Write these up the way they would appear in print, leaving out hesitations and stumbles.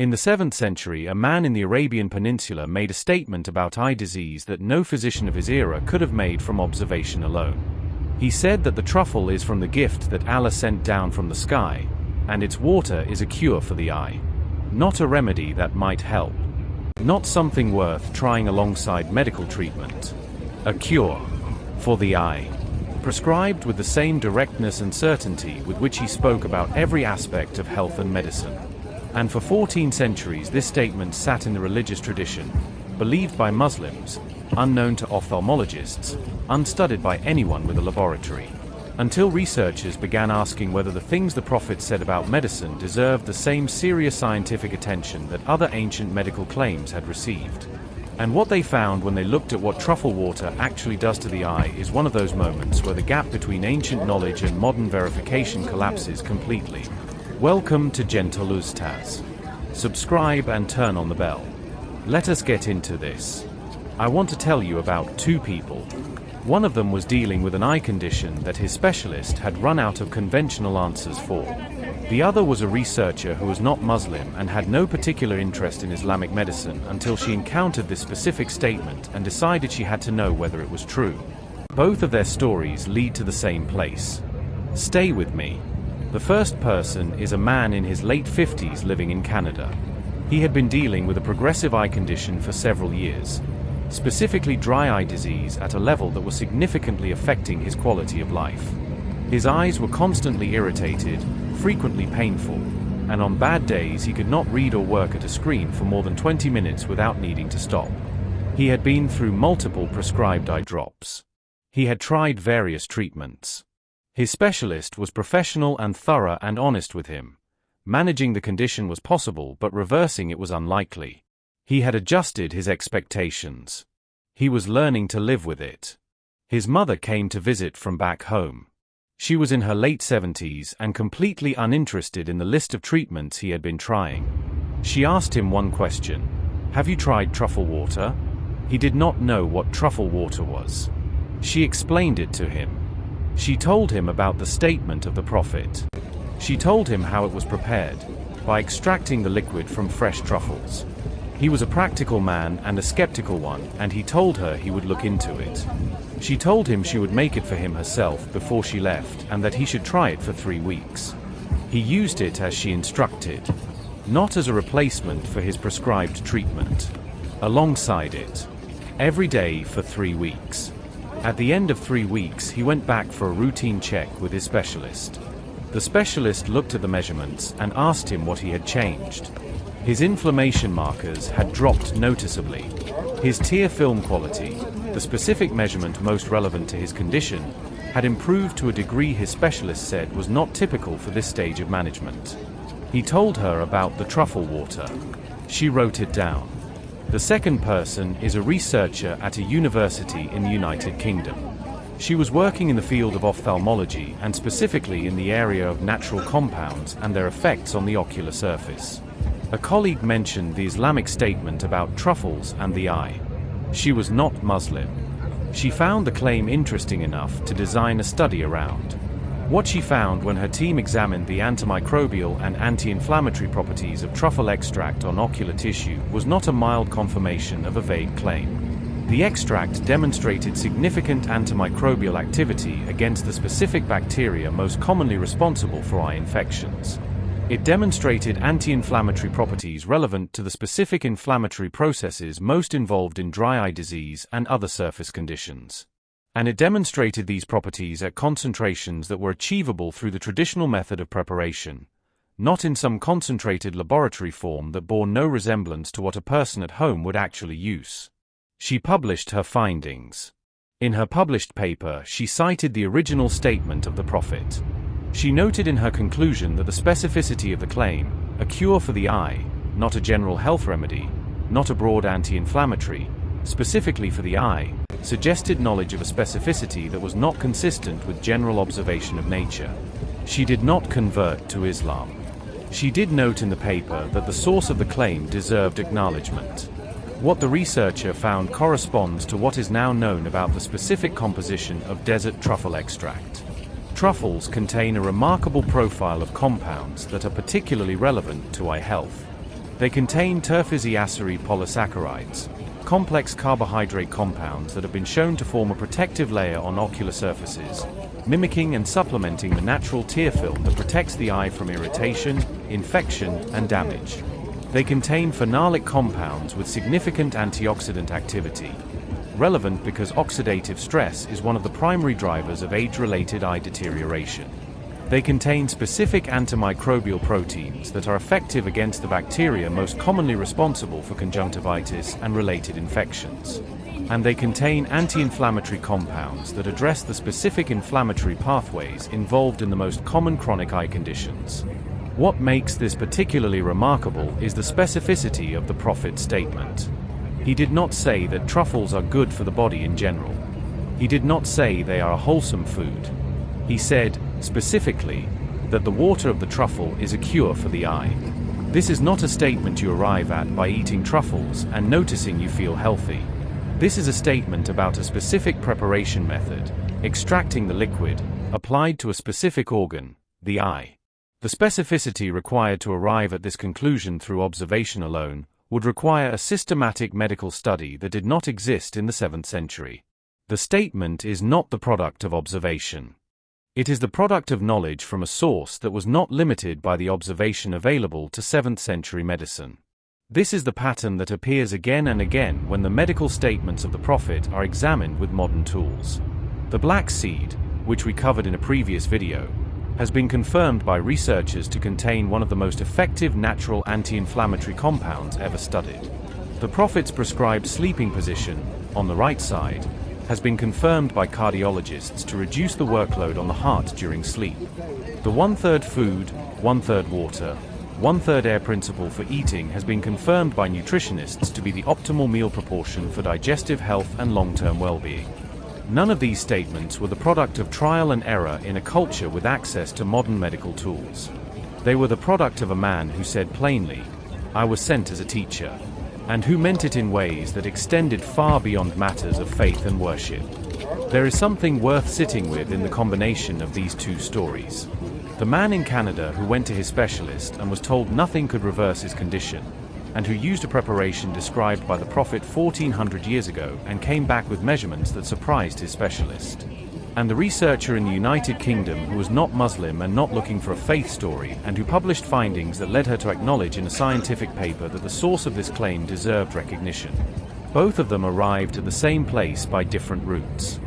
In the 7th century, a man in the Arabian Peninsula made a statement about eye disease that no physician of his era could have made from observation alone. He said that the truffle is from the gift that Allah sent down from the sky, and its water is a cure for the eye. Not a remedy that might help. Not something worth trying alongside medical treatment. A cure for the eye. Prescribed with the same directness and certainty with which he spoke about every aspect of health and medicine. And for 14 centuries this statement sat in the religious tradition, believed by Muslims, unknown to ophthalmologists, unstudied by anyone with a laboratory. Until researchers began asking whether the things the Prophet said about medicine deserved the same serious scientific attention that other ancient medical claims had received. And what they found when they looked at what truffle water actually does to the eye is one of those moments where the gap between ancient knowledge and modern verification collapses completely. Welcome to Gentle Ustaz. Subscribe and turn on the bell. Let us get into this. I want to tell you about two people. One of them was dealing with an eye condition that his specialist had run out of conventional answers for. The other was a researcher who was not Muslim and had no particular interest in Islamic medicine until she encountered this specific statement and decided she had to know whether it was true. Both of their stories lead to the same place. Stay with me. The first person is a man in his late 50s living in Canada. He had been dealing with a progressive eye condition for several years, specifically dry eye disease at a level that was significantly affecting his quality of life. His eyes were constantly irritated, frequently painful, and on bad days he could not read or work at a screen for more than 20 minutes without needing to stop. He had been through multiple prescribed eye drops. He had tried various treatments. His specialist was professional and thorough and honest with him. Managing the condition was possible, but reversing it was unlikely. He had adjusted his expectations. He was learning to live with it. His mother came to visit from back home. She was in her late 70s and completely uninterested in the list of treatments he had been trying. She asked him one question: "Have you tried truffle water?" He did not know what truffle water was. She explained it to him. She told him about the statement of the Prophet. She told him how it was prepared, by extracting the liquid from fresh truffles. He was a practical man and a skeptical one, and he told her he would look into it. She told him she would make it for him herself before she left and that he should try it for 3 weeks. He used it as she instructed, not as a replacement for his prescribed treatment. Alongside it. Every day for 3 weeks. At the end of 3 weeks, he went back for a routine check with his specialist. The specialist looked at the measurements and asked him what he had changed. His inflammation markers had dropped noticeably. His tear film quality, the specific measurement most relevant to his condition, had improved to a degree his specialist said was not typical for this stage of management. He told her about the truffle water. She wrote it down. The second person is a researcher at a university in the United Kingdom. She was working in the field of ophthalmology and specifically in the area of natural compounds and their effects on the ocular surface. A colleague mentioned the Islamic statement about truffles and the eye. She was not Muslim. She found the claim interesting enough to design a study around. What she found when her team examined the antimicrobial and anti-inflammatory properties of truffle extract on ocular tissue was not a mild confirmation of a vague claim. The extract demonstrated significant antimicrobial activity against the specific bacteria most commonly responsible for eye infections. It demonstrated anti-inflammatory properties relevant to the specific inflammatory processes most involved in dry eye disease and other surface conditions. And it demonstrated these properties at concentrations that were achievable through the traditional method of preparation, not in some concentrated laboratory form that bore no resemblance to what a person at home would actually use. She published her findings. In her published paper, she cited the original statement of the Prophet. She noted in her conclusion that the specificity of the claim, a cure for the eye, not a general health remedy, not a broad anti-inflammatory, specifically for the eye, suggested knowledge of a specificity that was not consistent with general observation of nature. She did not convert to Islam. She did note in the paper that the source of the claim deserved acknowledgement. What the researcher found corresponds to what is now known about the specific composition of desert truffle extract. Truffles contain a remarkable profile of compounds that are particularly relevant to eye health. They contain terphysiaceri polysaccharides, complex carbohydrate compounds that have been shown to form a protective layer on ocular surfaces, mimicking and supplementing the natural tear film that protects the eye from irritation, infection, and damage. They contain phenolic compounds with significant antioxidant activity, relevant because oxidative stress is one of the primary drivers of age-related eye deterioration. They contain specific antimicrobial proteins that are effective against the bacteria most commonly responsible for conjunctivitis and related infections. And they contain anti-inflammatory compounds that address the specific inflammatory pathways involved in the most common chronic eye conditions. What makes this particularly remarkable is the specificity of the Prophet's statement. He did not say that truffles are good for the body in general. He did not say they are a wholesome food. He said, specifically, that the water of the truffle is a cure for the eye. This is not a statement you arrive at by eating truffles and noticing you feel healthy. This is a statement about a specific preparation method, extracting the liquid, applied to a specific organ, the eye. The specificity required to arrive at this conclusion through observation alone would require a systematic medical study that did not exist in the 7th century. The statement is not the product of observation. It is the product of knowledge from a source that was not limited by the observation available to 7th century medicine. This is the pattern that appears again and again when the medical statements of the Prophet are examined with modern tools. The black seed, which we covered in a previous video, has been confirmed by researchers to contain one of the most effective natural anti-inflammatory compounds ever studied. The Prophet's prescribed sleeping position, on the right side, has been confirmed by cardiologists to reduce the workload on the heart during sleep. The 1/3 food, 1/3 water, 1/3 air principle for eating has been confirmed by nutritionists to be the optimal meal proportion for digestive health and long-term well-being. None of these statements were the product of trial and error in a culture with access to modern medical tools. They were the product of a man who said plainly, "I was sent as a teacher," and who meant it in ways that extended far beyond matters of faith and worship. There is something worth sitting with in the combination of these two stories. The man in Canada who went to his specialist and was told nothing could reverse his condition, and who used a preparation described by the Prophet 1400 years ago and came back with measurements that surprised his specialist. And the researcher in the United Kingdom who was not Muslim and not looking for a faith story and who published findings that led her to acknowledge in a scientific paper that the source of this claim deserved recognition. Both of them arrived at the same place by different routes.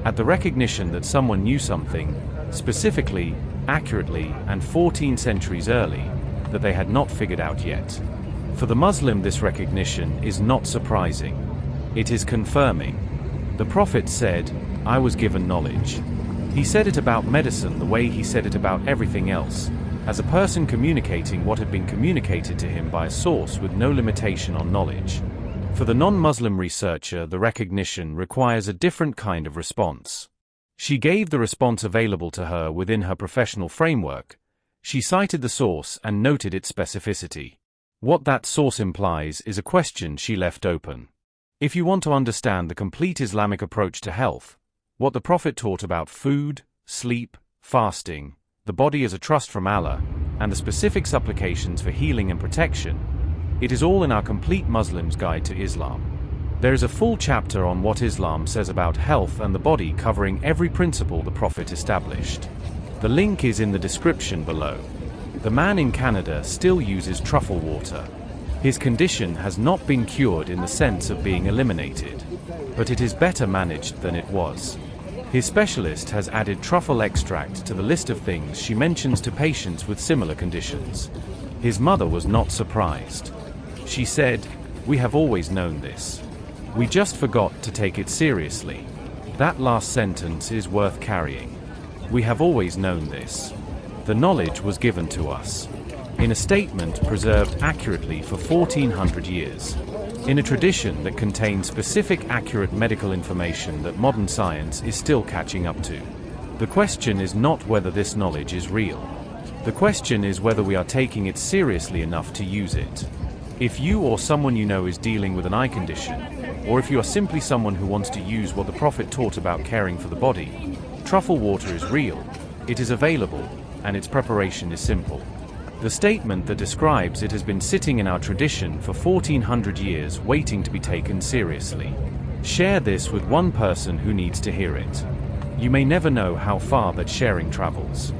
At the recognition that someone knew something, specifically, accurately, and 14 centuries early, that they had not figured out yet. For the Muslim, this recognition is not surprising. It is confirming. The Prophet said, "I was given knowledge." He said it about medicine the way he said it about everything else, as a person communicating what had been communicated to him by a source with no limitation on knowledge. For the non-Muslim researcher, the recognition requires a different kind of response. She gave the response available to her within her professional framework. She cited the source and noted its specificity. What that source implies is a question she left open. If you want to understand the complete Islamic approach to health, what the Prophet taught about food, sleep, fasting, the body as a trust from Allah, and the specific supplications for healing and protection, it is all in our Complete Muslim's Guide to Islam. There is a full chapter on what Islam says about health and the body, covering every principle the Prophet established. The link is in the description below. The man in Canada still uses truffle water. His condition has not been cured in the sense of being eliminated, but it is better managed than it was. His specialist has added truffle extract to the list of things she mentions to patients with similar conditions. His mother was not surprised. She said, "We have always known this. We just forgot to take it seriously." That last sentence is worth carrying. We have always known this. The knowledge was given to us. In a statement preserved accurately for 1400 years. In a tradition that contains specific accurate medical information that modern science is still catching up to. The question is not whether this knowledge is real. The question is whether we are taking it seriously enough to use it. If you or someone you know is dealing with an eye condition, or if you are simply someone who wants to use what the Prophet taught about caring for the body, truffle water is real, it is available, and its preparation is simple. The statement that describes it has been sitting in our tradition for 1400 years waiting to be taken seriously. Share this with one person who needs to hear it. You may never know how far that sharing travels.